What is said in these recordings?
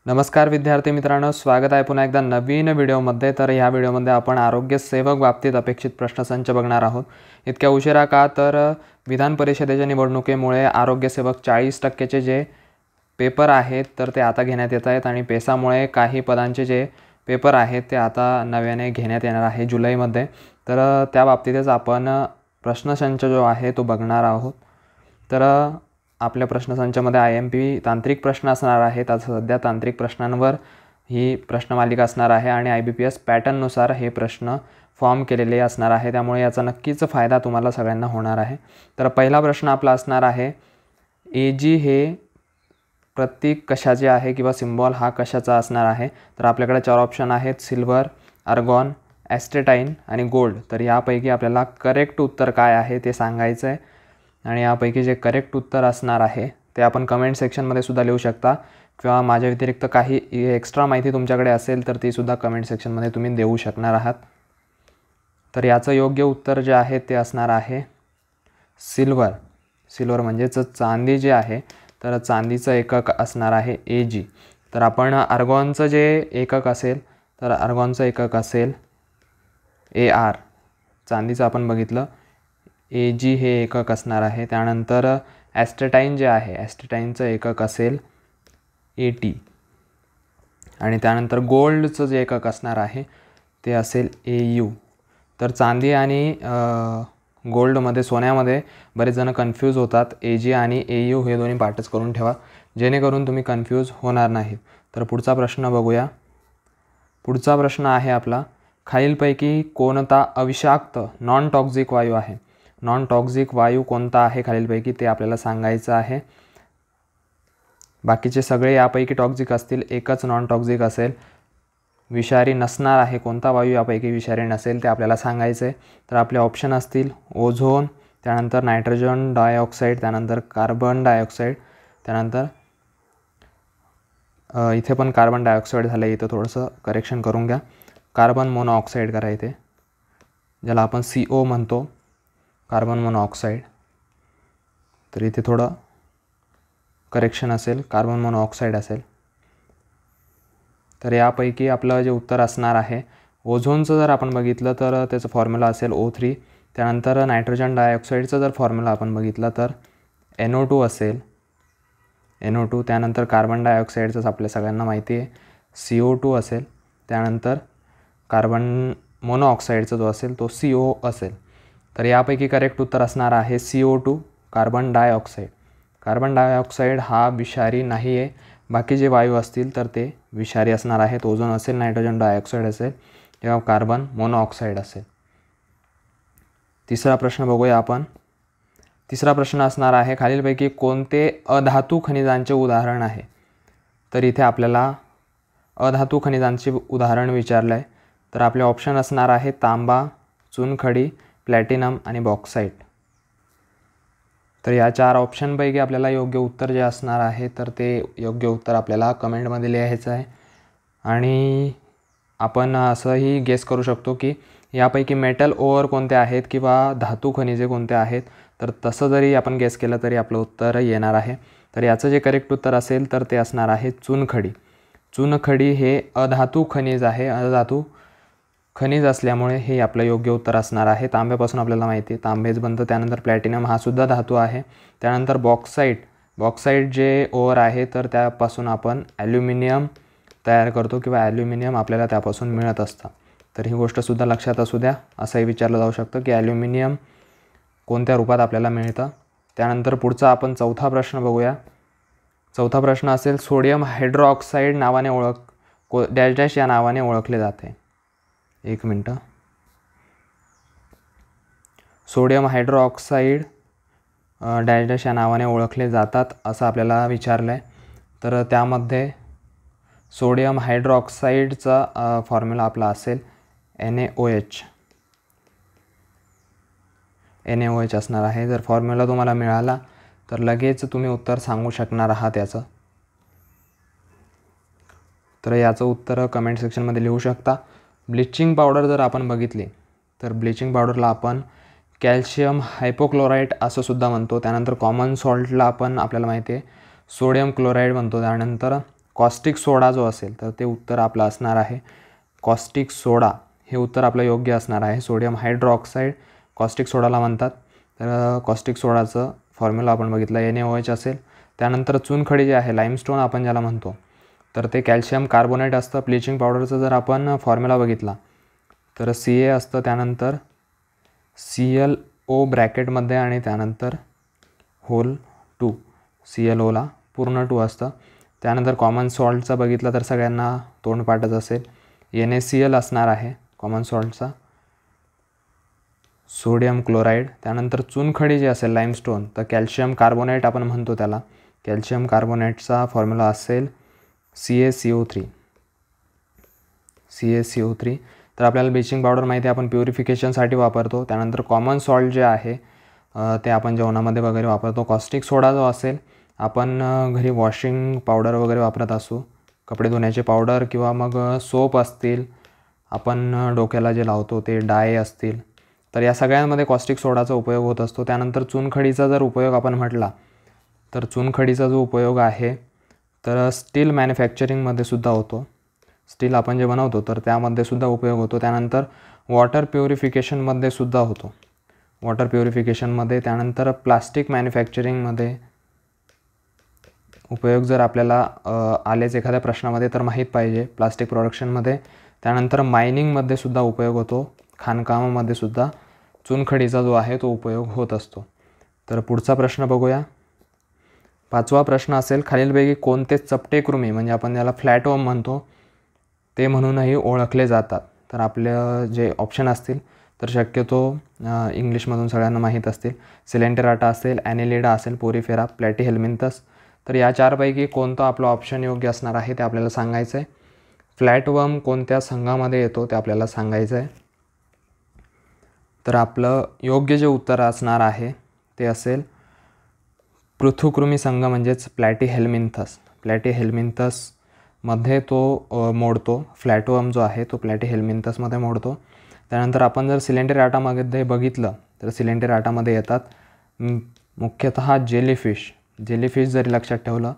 नमस्कार विद्यार्थी मित्रांनो, स्वागत आहे पुन्हा एकदा नवीन व्हिडिओमध्ये। तर ह्या व्हिडिओमध्ये आपण आरोग्य सेवक बाबतीत अपेक्षित प्रश्नसंच बघणार आहोत। इतक्या उशिरा का तर विधान परिषदेच्या निवडणुकीमुळे आरोग्य सेवक 40% जे पेपर आहेत तर ते आता घेण्यात येत आहेत आणि पेसामुळे काही पदांचे जे पेपर आहेत ते आता नव्याने घेण्यात येणार आहे जुलैमध्ये। तर त्या बाबतीतच आपण प्रश्नसंच जो आहे तो बघणार आहोत। तर आपल्या प्रश्नसंचामध्ये IMP तांत्रिक प्रश्न असणार आहेत। आता सध्या तांत्रिक प्रश्नांवर ही प्रश्नमालिका असणार आहे आणि IBPS पॅटर्ननुसार हे प्रश्न फॉर्म केलेले असणार आहे, त्यामुळे याचा नक्कीच फायदा तुम्हाला सगळ्यांना होणार आहे। तर पहिला प्रश्न आपला असणार आहे, AG हे प्रतीक कशाचे आहे किंवा सिम्बॉल हा कशाचा असणार आहे। तर आपल्याकडे 4 ऑप्शन आहेत, सिल्वर, आर्गॉन, ॲस्टेटाईन आणि गोल्ड। तर यापैकी आपल्याला करेक्ट उत्तर काय आहे ते सांगायचं आहे आणि यापैकी जे करेक्ट उत्तर असणार आहे ते आपण कमेंट सेक्शनमध्ये सुद्धा लिहू शकता किंवा माझ्या व्यतिरिक्त काही एक्स्ट्रा माहिती तुमच्याकडे असेल तर ती सुद्धा कमेंट सेक्शनमध्ये तुम्ही देऊ शकणार आहात। तर याचं योग्य उत्तर जे आहे ते असणार आहे सिल्वर। सिल्वर म्हणजेच चांदी जे आहे, तर चांदीचं एकक असणार आहे AG। तर आपण आर्गॉनचं जे एकक असेल तर आर्गॉनचं एकक असेल AR। चांदीचं आपण बघितलं AG हे एकक असणार आहे। त्यानंतर ॲस्टेटाईन जे आहे, ॲस्टेटाईनचं एकक असेल AT आणि त्यानंतर गोल्डचं जे एकक असणार आहे ते असेल AU। तर चांदी आणि गोल्डमध्ये, सोन्यामध्ये बरेच जण कन्फ्यूज होतात। AG आणि AU हे दोन्ही पाठच करून ठेवा जेणेकरून तुम्ही कन्फ्यूज होणार नाहीत। तर पुढचा प्रश्न बघूया। पुढचा प्रश्न आहे आपला, खालीलपैकी कोणता अविषाक्त नॉन टॉक्झिक वायू आहे। नॉन टॉक्झिक वायू कोणता आहे खालीलपैकी ते आपल्याला सांगायचं आहे। बाकीचे सगळे यापैकी टॉक्झिक असतील, एकच नॉन टॉक्झिक असेल। विषारी नसणार आहे, कोणता वायू यापैकी विषारी नसेल ते आपल्याला सांगायचं आहे। तर आपले ऑप्शन असतील ओझोन, त्यानंतर नायट्रोजन डायऑक्साईड, त्यानंतर कार्बन डायऑक्साईड, त्यानंतर इथे पण कार्बन डायऑक्साईड झालं आहे, इथं थोडंसं करेक्शन करून घ्या, कार्बन मोनोऑक्साईड करा इथे, ज्याला आपण CO म्हणतो, कार्बन मोनोऑक्साईड। तर इथे थोडं करेक्शन असेल, कार्बन मोनोऑक्साईड असेल। तर यापैकी आपलं जे उत्तर असणार आहे ओझोनचं जर आपण बघितलं तर त्याचं फॉर्म्युला असेल O3। त्यानंतर नायट्रोजन डायऑक्साईडचं जर फॉर्म्युला आपण बघितलं तर NO2 असेल, NO2। त्यानंतर कार्बन डायऑक्साईडचं आपल्या सगळ्यांना माहिती आहे CO2 असेल। त्यानंतर कार्बन मोनोऑक्साईडचा जो असेल तो CO असेल। तर यापैकी करेक्ट उत्तर असणार आहे CO2, carbon dioxide. Carbon dioxide हा विषारी नाही आहे, बाकी जे वायू असतील तर ते विषारी असणार आहेत। ओझोन असेल, नायट्रोजन डायऑक्साईड असेल किंवा कार्बन मोनोऑक्साईड असेल। तिसरा प्रश्न बघूया आपण। तिसरा प्रश्न असणार आहे, खालीलपैकी कोणते अधातू खनिजांचे उदाहरण आहे। तर इथे आपल्याला अधातू खनिजांचे उदाहरण विचारलं आहे। तर आपले ऑप्शन असणार आहे तांबा, चुनखडी, प्लॅटिनम आणि बॉक्साईट। तर या 4 ऑप्शनपैकी आपल्याला योग्य उत्तर जे असणार आहे तर ते योग्य उत्तर आपल्याला कमेंटमध्ये लिहायचं आहे आणि आपण असंही गेस करू शकतो की यापैकी मेटल ओअर कोणते आहेत किंवा धातू खनिजे कोणते आहेत। तर तसं जरी आपण गेस केलं तरी आपलं उत्तर येणार आहे। तर याचं जे करेक्ट उत्तर असेल तर ते असणार आहे चुनखडी। चुनखडी हे अधातू खनिज आहे, अधातू खनिज असल्यामुळे हे आपलं योग्य उत्तर असणार आहे। तांब्यापासून आपल्याला माहिती आहे तांबेच बनतं। त्यानंतर प्लॅटिनम हा सुद्धा धातू आहे। त्यानंतर बॉक्साईट जे ओअर आहे तर त्यापासून आपण ॲल्युमिनियम तयार करतो किंवा ॲल्युमिनियम आपल्याला त्यापासून मिळत असतं। तर ही गोष्टसुद्धा लक्षात असू द्या। असंही विचारलं जाऊ शकतं की ॲल्युमिनियम कोणत्या रूपात आपल्याला मिळतं। त्यानंतर पुढचा आपण चौथा प्रश्न बघूया। चौथा प्रश्न असेल, सोडियम हायड्रॉक्साईड नावाने डॅश डॅश या नावाने ओळखले जाते। एक मिनटं। सोडियम हायड्रॉक्साईड डॅश डॅश या नावाने ओळखले जातात असं आपल्याला विचारलं आहे। तर त्यामध्ये सोडियम हायड्रॉक्साईडचा फॉर्म्युला आपला असेल NaOH असणार आहे। जर फॉर्म्युला तुम्हाला मिळाला तर लगेच तुम्ही उत्तर सांगू शकणार आहात याचं। तर याचं उत्तर कमेंट सेक्शनमध्ये लिहू शकता। ब्लिचिंग पावडर जर आपण बघितली तर ब्लिचिंग पावडरला आपण कॅल्शियम हायपोक्लोराईट असं सुद्धा म्हणतो। त्यानंतर कॉमन सॉल्टला आपण आपल्याला माहिती आहे सोडियम क्लोराईड म्हणतो। त्यानंतर कॉस्टिक सोडा जो असेल तर ते उत्तर आपलं असणार आहे कॉस्टिक सोडा हे उत्तर आपलं योग्य असणार आहे. सोडियम हायड्रॉक्साईड कॉस्टिक सोडाला म्हणतात. तर कॉस्टिक सोडाचं फॉर्म्युला आपण बघितला NaOH असेल. त्यानंतर चुनखडी जे आहे लाईमस्टोन आपण ज्याला म्हणतो तर ते कॅल्शियम कार्बोनेट असतं. ब्लिचिंग पावडरचं जर आपण फॉर्म्युला बघितला तर Ca असतं, त्यानंतर ClO ब्रॅकेटमध्ये आणि त्यानंतर होल 2 ClOला पूर्ण 2 असतं. त्यानंतर कॉमन सॉल्टचा बघितला तर सगळ्यांना तोंडपाठच असेल. NaCl असणार आहे कॉमन सॉल्टचा. Sodium chloride. त्यानंतर चुनखडी जे असेल लाईमस्टोन तर कॅल्शियम कार्बोनेट आपण म्हणतो त्याला. कॅल्शियम कार्बोनेटचा फॉर्म्युला असेल CaCO3. तर आपल्याला ब्लिचिंग पावडर माहिती आहे आपण प्युरिफिकेशनसाठी वापरतो. त्यानंतर कॉमन सॉल्ट जे आहे ते आपण जेवणामध्ये वगैरे वापरतो. कॉस्टिक सोडा जो असेल आपण घरी वॉशिंग पावडर वगैरे वापरत असू, कपडे धुण्याचे पावडर किंवा मग सोप असतील, आपण डोक्याला जे लावतो ते डाय असतील, तर या सगळ्यांमध्ये कॉस्टिक सोडाचा उपयोग होत असतो. त्यानंतर चुनखडीचा जर उपयोग आपण म्हटला तर चुनखडीचा जो उपयोग आहे तर स्टील मॅन्युफॅक्चरिंगमध्ये सुद्धा होतो. स्टील आपण जे बनवतो तर त्यामध्ये सुद्धा उपयोग होतो. त्यानंतर वॉटर प्युरिफिकेशनमध्ये सुद्धा होतो. वॉटर प्युरिफिकेशनमध्ये. त्यानंतर प्लास्टिक मॅन्युफॅक्चरिंगमध्ये उपयोग जर आपल्याला आलेच एखाद्या प्रश्नामध्ये तर माहीत पाहिजे. प्लास्टिक प्रोडक्शनमध्ये. त्यानंतर मायनिंगमध्ये सुद्धा उपयोग होतो. खाणकामामध्ये सुद्धा चुनखडीचा जो आहे तो उपयोग होत असतो. तर पुढचा प्रश्न बघूया. 5वा प्रश्न असेल खालीलपैकी कोणते चपटे कृमी म्हणजे आपण ज्याला फ्लॅटवर्म म्हणतो ते म्हणूनही ओळखले जातात. तर आपलं जे ऑप्शन असतील तर शक्यतो इंग्लिशमधून सगळ्यांना माहीत असतील. सिलेंटेराटा असेल, ॲनिलिडा असेल, पोरिफेरा, प्लॅटीहेल्मिंथस. तर या 4पैकी कोणतं आपलं ऑप्शन योग्य असणार आहे ते आपल्याला सांगायचं आहे. फ्लॅटवर्म कोणत्या संघामध्ये येतो ते आपल्याला सांगायचं आहे. तर आपलं योग्य जे उत्तर असणार आहे ते असेल पृथुकृमी संघ म्हणजेच प्लॅटीहेल्मिंथस. प्लॅटीहेल्मिंथसमध्ये तो मोडतो. फ्लॅटवर्म जो आहे तो प्लॅटीहेल्मिंथसमध्ये मोडतो. त्यानंतर आपण जर सिलेंटेराटामध्ये बघितलं तर सिलेंटेराटामध्ये येतात मुख्यतः जेलीफिश जरी लक्षात ठेवलं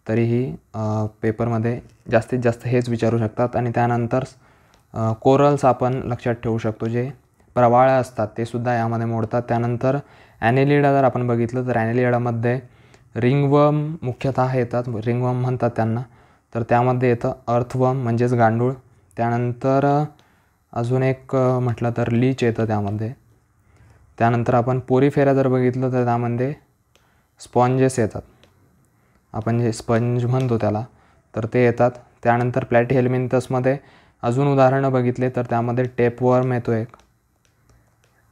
तरीही पेपरमध्ये जास्तीत जास्त हेच विचारू शकतात. आणि त्यानंतर कोरल्स आपण लक्षात ठेवू शकतो, जे प्रवाळ असतात ते सुद्धा यामध्ये मोडतात. त्यानंतर ॲनिलिडा जर आपण बघितलं तर ॲनिलिडामध्ये रिंगवर्म मुख्यतः येतात. रिंगवर्म म्हणतात त्यांना. तर त्यामध्ये येतं अर्थवर्म म्हणजेच गांडूळ. त्यानंतर अजून एक म्हटलं तर लीच येतं त्यामध्ये. त्यानंतर आपण पोरिफेरा जर बघितलं तर त्यामध्ये स्पॉन्जेस येतात. आपण जे स्पंज म्हणतो त्याला तर ते येतात. त्यानंतर प्लॅटीहेल्मिंथसमध्ये अजून उदाहरणं बघितले तर त्यामध्ये टेपवर्म येतो, एक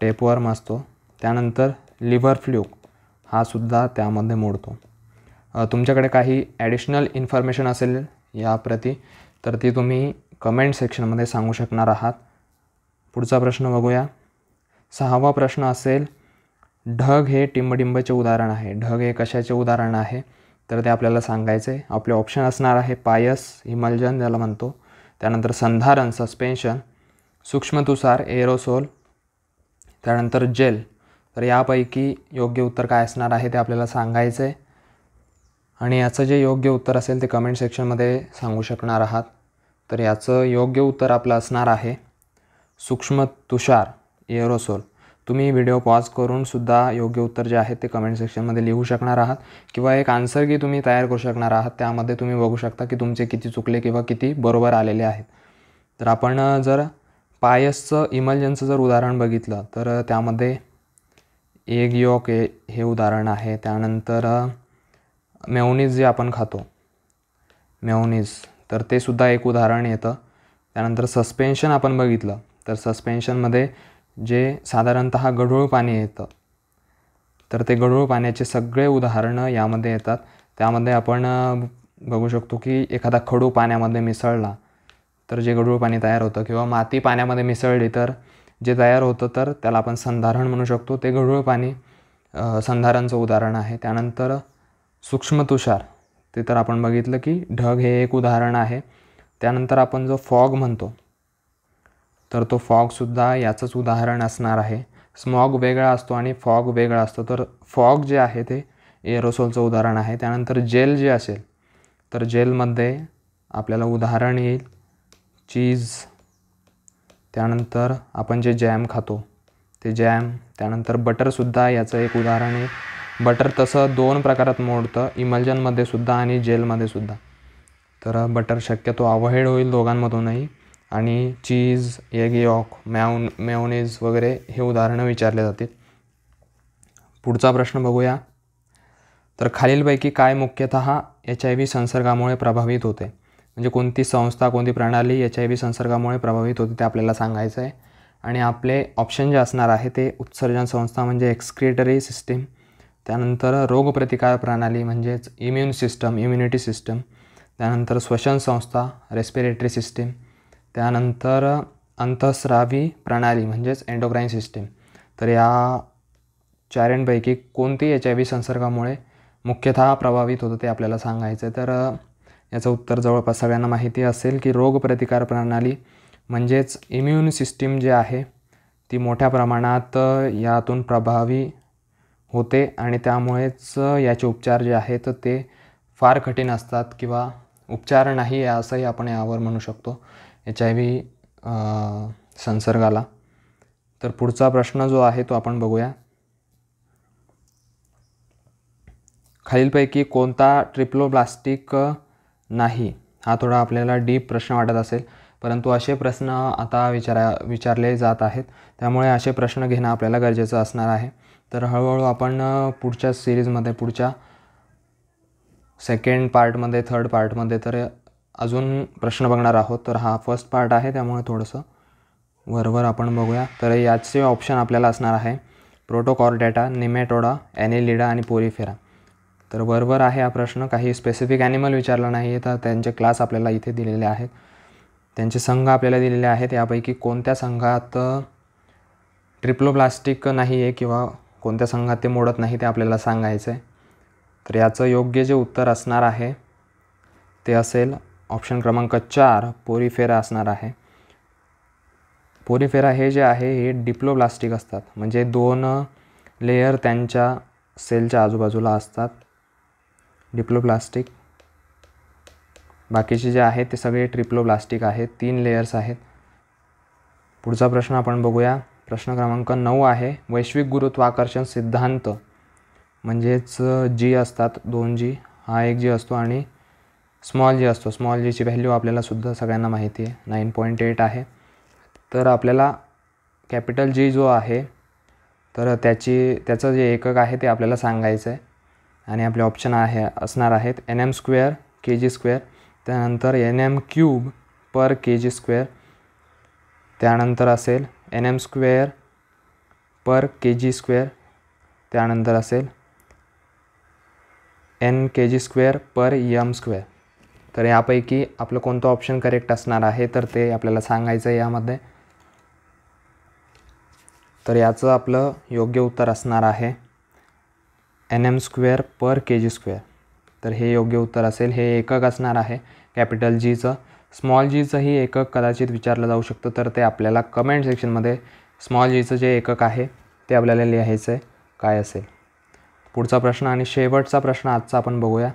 टेपवर्म असतो. त्यानंतर लिव्हर फ्ल्यूक हा सुद्धा त्यामध्ये मोडतो. तुमच्याकडे काही ॲडिशनल इन्फॉर्मेशन असेल याप्रती तर ती तुम्ही कमेंट सेक्शनमध्ये सांगू शकणार आहात. पुढचा प्रश्न बघूया. 6वा प्रश्न असेल ढग हे टिंबडिंबचे उदाहरण आहे. ढग हे कशाचे उदाहरण आहे तर ते आपल्याला सांगायचे आहे. आपले ऑप्शन असणार आहे पायस, इमल्जन ज्याला म्हणतो, त्यानंतर संधारण सस्पेन्शन, सूक्ष्मतुषार एरोसोल, त्यानंतर जेल. तर यापैकी योग्य उत्तर काय असणार आहे ते आपल्याला सांगायचं आहे. आणि याचं जे योग्य उत्तर असेल ते कमेंट सेक्शनमध्ये सांगू शकणार आहात. तर याचं योग्य उत्तर आपलं असणार आहे सूक्ष्मतुषार एरोसोल. तुम्ही व्हिडिओ पॉज करून सुद्धा योग्य उत्तर जे आहे ते कमेंट सेक्शनमध्ये लिहू शकणार आहात किंवा एक आन्सर की तुम्ही तयार करू शकणार आहात. त्यामध्ये तुम्ही बघू शकता की तुमचे किती चुकले किंवा किती बरोबर आलेले आहेत. तर आपण जर पायसचं इमल्जनचं जर उदाहरण बघितलं तर त्यामध्ये एग यॉक हे उदाहरण आहे. त्यानंतर मेयोनीज जे आपण खातो मेयोनीज तर ते सुद्धा एक उदाहरण येतं. त्यानंतर सस्पेन्शन आपण बघितलं तर सस्पेन्शनमध्ये जे साधारणतः गढूळ पाणी येतं तर ते गढूळ पाण्याचे सगळे उदाहरणं यामध्ये येतात. त्यामध्ये आपण बघू शकतो की एखादा खडू पाण्यामध्ये मिसळला तर जे गढूळ पाणी तयार होतं किंवा माती पाण्यामध्ये मिसळली तर जे तयार होतं तर त्याला आपण संधारण म्हणू शकतो. ते गढूळ पाणी संधारणचं उदाहरण आहे. त्यानंतर सूक्ष्मतुषार ते तर आपण बघितलं की ढग हे एक उदाहरण आहे. त्यानंतर आपण जो फॉग म्हणतो तर तो फॉगसुद्धा याचंच उदाहरण असणार आहे. स्मॉग वेगळा असतो आणि फॉग वेगळा असतो. तर फॉग जे आहे ते एरोसोलचं उदाहरण आहे. त्यानंतर जेल जे असेल तर जेलमध्ये आपल्याला उदाहरण येईल चीज, त्यानंतर आपण जे जॅम खातो ते जॅम, त्यानंतर बटरसुद्धा याचं एक उदाहरण आहे. बटर तसं 2 प्रकारात मोडतं, इमल्जनमध्ये सुद्धा आणि जेलमध्ये सुद्धा. तर बटर शक्यतो अवॉइड होईल दोघांमधूनही. आणि चीज, एग यॉक, मेयोनीज वगैरे हे उदाहरणं विचारले जातील. पुढचा प्रश्न बघूया. तर खालीलपैकी काय मुख्यतः HIV संसर्गामुळे प्रभावित होते? म्हणजे कोणती संस्था, कोणती प्रणाली HIV संसर्गामुळे प्रभावित होते ते आपल्याला सांगायचं आहे. आणि आपले ऑप्शन जे असणार आहे ते उत्सर्जन संस्था म्हणजे एक्सक्रिटरी सिस्टीम, त्यानंतर रोगप्रतिकार प्रणाली म्हणजेच इम्युनिटी सिस्टम, त्यानंतर श्वसन संस्था रेस्पिरेटरी सिस्टीम, त्यानंतर अंतःस्रावी प्रणाली म्हणजेच एंडोक्राईन सिस्टीम. तर या चारांपैकी कोणती HIV संसर्गामुळे मुख्यतः प्रभावित होतं ते आपल्याला सांगायचं आहे. तर याचं उत्तर जवळपास सगळ्यांना माहिती असेल की रोगप्रतिकार प्रणाली म्हणजेच इम्युन सिस्टीम जे आहे ती मोठ्या प्रमाणात यातून प्रभावी होते आणि त्यामुळेच याचे उपचार जे आहेत ते फार कठीण असतात किंवा उपचार नाही असंही आपण यावर म्हणू शकतो HIV संसर्गाला. तर पुढचा प्रश्न जो आहे तो आपण बघूया. खालीलपैकी कोणता ट्रिप्लोब्लास्टिक नाही? हा थोडा आपल्याला डीप प्रश्न वाटत असेल, परंतु असे प्रश्न आता विचारले जात आहेत, त्यामुळे असे प्रश्न घेणं आपल्याला गरजेचं असणार आहे. तर हळूहळू आपण पुढच्या सिरीजमध्ये, पुढच्या सेकंड पार्टमध्ये, थर्ड पार्टमध्ये तर अजून प्रश्न बघणार आहोत. तर हा फर्स्ट पार्ट आहे, त्यामुळे थोडंसं वरवर आपण बघूया. तर याचे ऑप्शन आपल्याला असणार आहे प्रोटोकॉर्डेटा, निमॅटोडा, ॲनिलिडा आणि पोरिफेरा. तर वरवर आहे हा प्रश्न. काही स्पेसिफिक ॲनिमल विचारला नाही आहे, तर त्यांचे क्लास आपल्याला इथे दिलेले आहेत, त्यांचे संघ आपल्याला दिलेले आहेत. यापैकी कोणत्या संघात ट्रिप्लोब्लास्टिक नाही आहे किंवा कोणत्या संघात ते मोडत नाही ते आपल्याला सांगायचं आहे. तर याचं योग्य जे उत्तर असणार आहे ते असेल ऑप्शन क्रमांक 4 पोरिफेरा असणार आहे. पोरिफेरा हे जे आहे हे डिप्लोब्लास्टिक असतात, म्हणजे 2 लेयर त्यांच्या सेलच्या आजूबाजूला असतात डिप्लोब्लास्टिक. बाकीचे जे आहेत ते सगळे ट्रिप्लोब्लास्टिक आहेत, 3 लेयर्स आहेत. पुढचा प्रश्न आपण बघूया. प्रश्न क्रमांक 9 आहे वैश्विक गुरुत्वाकर्षण सिद्धांत म्हणजेच जी असतात 2G, हा एक जी असतो आणि स्मॉल जी असतो. स्मॉल जीची व्हॅल्यू आपल्याला सुद्धा सगळ्यांना माहिती आहे 9.8 आहे. तर आपल्याला कॅपिटल जी जो आहे तर त्याचं जे एकक आहे ते आपल्याला सांगायचं आहे. आणि आपले ऑप्शन असणार आहेत Nm², kg², त्यानंतर Nm³ पर kg², त्यानंतर असेल Nm² पर kg², त्यानंतर असेल Nkg² पर m². तर यापैकी आपलं कोणतं ऑप्शन करेक्ट असणार आहे तर ते आपल्याला सांगायचं आहे यामध्ये. तर याचं आपलं योग्य उत्तर असणार आहे Nm² पर kg². तर हे योग्य उत्तर असेल. हे एकक असणार आहे कॅपिटल जीचं. स्मॉल जीचंही एकक कदाचित विचारलं जाऊ शकतं, तर ते आपल्याला कमेंट सेक्शनमध्ये स्मॉल जीचं जे एकक आहे ते आपल्याला लिहायचं आहे काय असेल. पुढचा प्रश्न आणि शेवटचा प्रश्न आजचा आपण बघूया.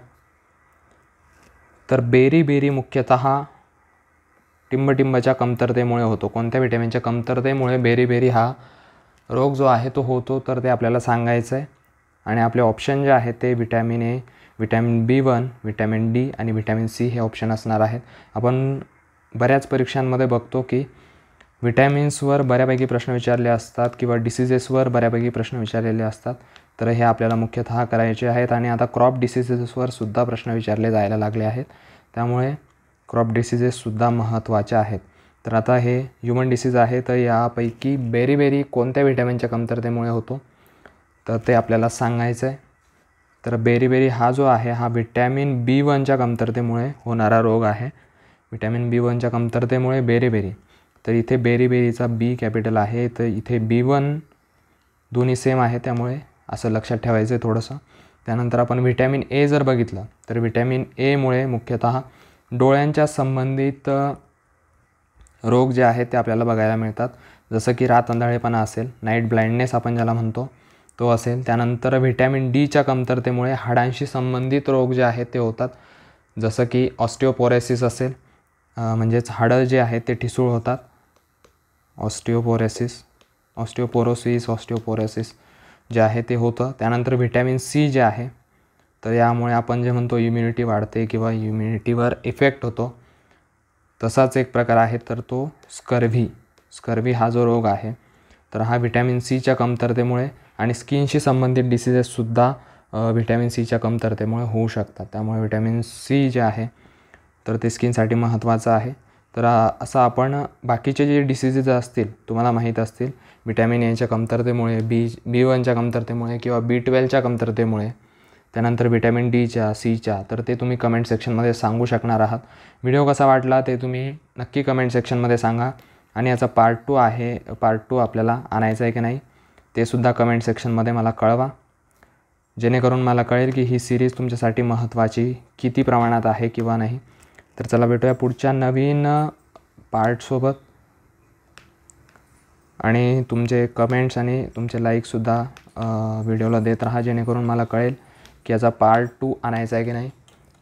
तर बेरी मुख्यतः टिंबटिंबच्या कमतरतेमुळे होतो. कोणत्या व्हिटॅमिनच्या कमतरतेमुळे बेरी हा रोग जो आहे तो होतो तर ते आपल्याला सांगायचं आहे. आणि आपले ऑप्शन जे आहेत ते vitamin A, vitamin B1, vitamin D आणि व्हिटॅमिन C हे ऑप्शन असणार आहेत. आपण बऱ्याच परीक्षांमध्ये बघतो की व्हिटॅमिन्सवर बऱ्यापैकी प्रश्न विचारले असतात किंवा डिसीजेसवर बऱ्यापैकी प्रश्न विचारलेले असतात. तर हे आपल्याला मुख्यतः करायचे आहेत. आणि आता क्रॉप डिसीजेसवर सुद्धा प्रश्न विचारले जायला लागले आहेत, त्यामुळे क्रॉप डिसीजेससुद्धा महत्त्वाचे आहेत. तर आता हे ह्युमन डिसीज आहे, तर यापैकी बेरी कोणत्या व्हिटॅमिनच्या कमतरतेमुळे होतो तर ते आपल्याला सांगायचं आहे. तर बेरी हा जो आहे हा व्हिटॅमिन B1च्या कमतरतेमुळे होणारा रोग आहे. व्हिटॅमिन B1च्या कमतरतेमुळे बेरी. तर इथे बेरीचा B कॅपिटल आहे, तर इथे B1 दोन्ही सेम आहे, त्यामुळे असं लक्षात ठेवायचं आहे थोडंसं. त्यानंतर आपण व्हिटॅमिन ए जर बघितलं तर व्हिटॅमिन एमुळे मुख्यतः डोळ्यांच्या संबंधित रोग जे आहेत ते आपल्याला बघायला मिळतात, जसं की रात अंधाळेपणा असेल, नाईट ब्लाइंडनेस आपण ज्याला म्हणतो तो असेल. त्यानंतर व्हिटॅमिन Dच्या कमतरतेमुळे हाडांशी संबंधित रोग जे आहेत ते होतात, जसं की ऑस्टिओपोरोसिस असेल, म्हणजेच हाडं जे आहेत ते ठिसूळ होतात, ऑस्टिओपोरोसिस जे आहे ते होतं. त्यानंतर व्हिटॅमिन सी जे आहे, तर यामुळे आपण जे म्हणतो इम्युनिटी वाढते किंवा इम्युनिटीवर इफेक्ट होतो. तसाच एक प्रकार आहे तर तो स्कर्व्ही हा जो रोग आहे, तर हा व्हिटॅमिन सीच्या कमतरतेमुळे आणि स्किनशी संबंधित डिसीजेससुद्धा व्हिटॅमिन सीच्या कमतरतेमुळे होऊ शकतात. त्यामुळे व्हिटॅमिन सी जे आहे तर ते स्किनसाठी महत्त्वाचं आहे. तर असं आपण बाकीचे जे डिसीजेस असतील तुम्हाला माहीत असतील व्हिटॅमिन एच्या कमतरतेमुळे, B1च्या कमतरतेमुळे किंवा B12च्या कमतरतेमुळे, त्यानंतर व्हिटॅमिन डीच्या, सीच्या, तर ते तुम्ही कमेंट सेक्शनमध्ये सांगू शकणार आहात. व्हिडिओ कसा वाटला ते तुम्ही नक्की कमेंट सेक्शनमध्ये सांगा. आणि याचा पार्ट 2 आहे, पार्ट 2 आपल्याला आणायचं आहे की नाही ते सुद्धा कमेंट सेक्शनमध्ये मला कळवा, जेणेकरून मला कळेल की ही सिरीज तुमच्यासाठी महत्त्वाची किती प्रमाणात आहे किंवा नाही. तर चला भेटूया पुढच्या नवीन पार्टसोबत. आणि तुमचे कमेंट्स आणि तुमचे लाईकसुद्धा व्हिडिओला देत राहा, जेणेकरून मला कळेल की याचा पार्ट 2 आणायचा आहे की नाही.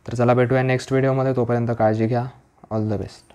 तर चला भेटूया नेक्स्ट व्हिडिओमध्ये. तोपर्यंत काळजी घ्या. All the best.